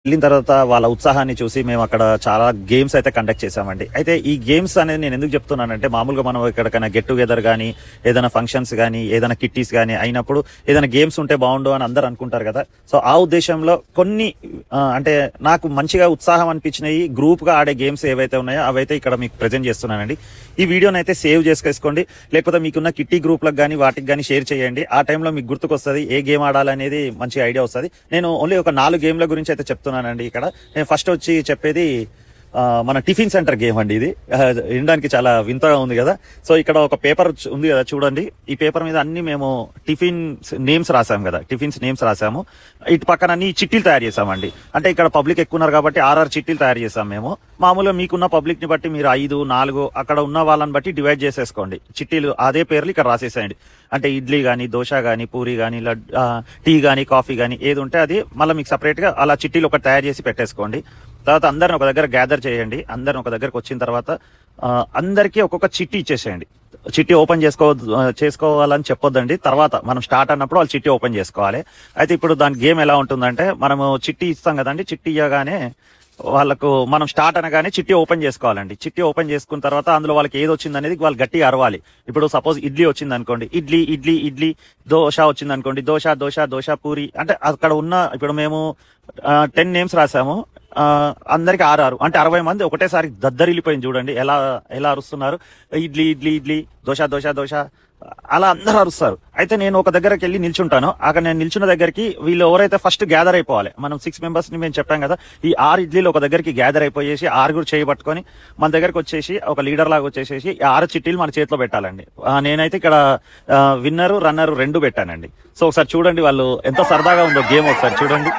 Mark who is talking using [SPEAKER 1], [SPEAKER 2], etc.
[SPEAKER 1] వెళ్ళిన తర్వాత వాళ్ళ ఉత్సాహాన్ని చూసి మేము అక్కడ చాలా గేమ్స్ అయితే కండక్ట్ చేసామండి. అయితే ఈ గేమ్స్ అనేది నేను ఎందుకు చెప్తున్నానంటే, మామూలుగా మనం ఎక్కడికైనా గెట్ టుగెదర్ కానీ, ఏదైనా ఫంక్షన్స్ కానీ, ఏదైనా కిట్టీస్ కానీ అయినప్పుడు ఏదైనా గేమ్స్ ఉంటే బాగుండు అని అందరూ అనుకుంటారు కదా. సో ఆ ఉద్దేశంలో కొన్ని అంటే నాకు మంచిగా ఉత్సాహం అనిపించినవి గ్రూప్ గా ఆడే గేమ్స్ ఏవైతే ఉన్నాయో అవైతే ఇక్కడ మీకు ప్రెజెంట్ చేస్తున్నానండి. ఈ వీడియోని అయితే సేవ్ చేసుకోండి, లేకపోతే మీకున్న కిట్టీ గ్రూప్లకు కానీ వాటికి కానీ షేర్ చేయండి. ఆ టైంలో మీకు గుర్తుకొస్తుంది ఏ గేమ్ ఆడాలనేది మంచి ఐడియా వస్తుంది. నేను ఓన్లీ ఒక 4 గేమ్ల గురించి అయితే చెప్తున్నానండి. ఇక్కడ నేను ఫస్ట్ వచ్చి చెప్పేది మన టిఫిన్ సెంటర్ గేమ్ అండి. ఇది వినడానికి చాలా వింతగా ఉంది కదా. సో ఇక్కడ ఒక పేపర్ ఉంది కదా చూడండి. ఈ పేపర్ మీద అన్ని మేము టిఫిన్స్ నేమ్స్ రాసాము కదా, టిఫిన్స్ నేమ్స్ రాసాము. ఇటు పక్కన అన్ని చిట్టీలు తయారు చేసామండి. అంటే ఇక్కడ పబ్లిక్ ఎక్కువ ఉన్నారు కాబట్టి 6 చిట్టీలు తయారు చేసాం మేము. మామూలుగా మీకున్న పబ్లిక్ ని బట్టి మీరు 5, 4 అక్కడ ఉన్న వాళ్ళని బట్టి డివైడ్ చేసేసుకోండి. చిట్టీలు అదే పేర్లు ఇక్కడ రాసేసేయండి. అంటే ఇడ్లీ గానీ, దోశ గానీ, పూరి గానీ, టీ గానీ, కాఫీ గానీ ఏది ఉంటే అది మళ్ళీ మీకు సపరేట్ గా అలా చిట్టీలు ఒకటి తయారు చేసి పెట్టేసుకోండి. తర్వాత అందరిని ఒక దగ్గర గ్యాదర్ చేయండి. అందరిని ఒక దగ్గరకు వచ్చిన తర్వాత అందరికీ ఒక్కొక్క చిట్టి ఇచ్చేసేయండి. చిట్టి ఓపెన్ చేసుకోవాలని చెప్పొద్దండి. తర్వాత మనం స్టార్ట్ అన్నప్పుడు వాళ్ళు చిట్టి ఓపెన్ చేసుకోవాలి. అయితే ఇప్పుడు దాని గేమ్ ఎలా ఉంటుందంటే, మనము చిట్టి ఇస్తాం కదండి. చిట్టి ఇవ్వగానే వాళ్ళకు మనం స్టార్ట్ అనగానే చిట్టి ఓపెన్ చేసుకోవాలండి. చిట్టి ఓపెన్ చేసుకున్న తర్వాత అందులో వాళ్ళకి ఏది వచ్చింది అనేది వాళ్ళు గట్టిగా అరవాలి. ఇప్పుడు సపోజ్ ఇడ్లీ వచ్చింది అనుకోండి, ఇడ్లీ ఇడ్లీ ఇడ్లీ. దోశ వచ్చింది అనుకోండి, దోశ దోశ దోశ పూరి. అంటే అక్కడ ఉన్న ఇప్పుడు మేము 10 నేమ్స్ రాసాము. అందరికి 6 అంటే 60 మంది ఒకటేసారి దద్దరిల్లిపోయింది. చూడండి ఎలా ఎలా అరుస్తున్నారు. ఇడ్లీ ఇడ్లీ ఇడ్లీ, దోశ దోశ దోశ, అలా అందరూ అరుస్తారు. అయితే నేను ఒక దగ్గరకి వెళ్ళి నిల్చుంటాను. అక్కడ నేను నిల్చున్న దగ్గరికి వీళ్ళు ఎవరైతే ఫస్ట్ గ్యాదర్ అయిపోవాలి. మనం 6 మెంబర్స్ ని మేము చెప్పాం కదా. ఈ 6 ఇడ్లీలు ఒక దగ్గరికి గ్యాదర్ అయిపోయేసి 6 చేయబట్టుకొని మన దగ్గరకు వచ్చేసి ఒక లీడర్ లాగా వచ్చేసేసి 6 చిట్టీలు మన చేతిలో పెట్టాలండి. నేనైతే ఇక్కడ విన్నరు రన్నరు 2 పెట్టానండి. సో ఒకసారి చూడండి వాళ్ళు ఎంత సరదాగా ఉందో గేమ్. ఒకసారి చూడండి.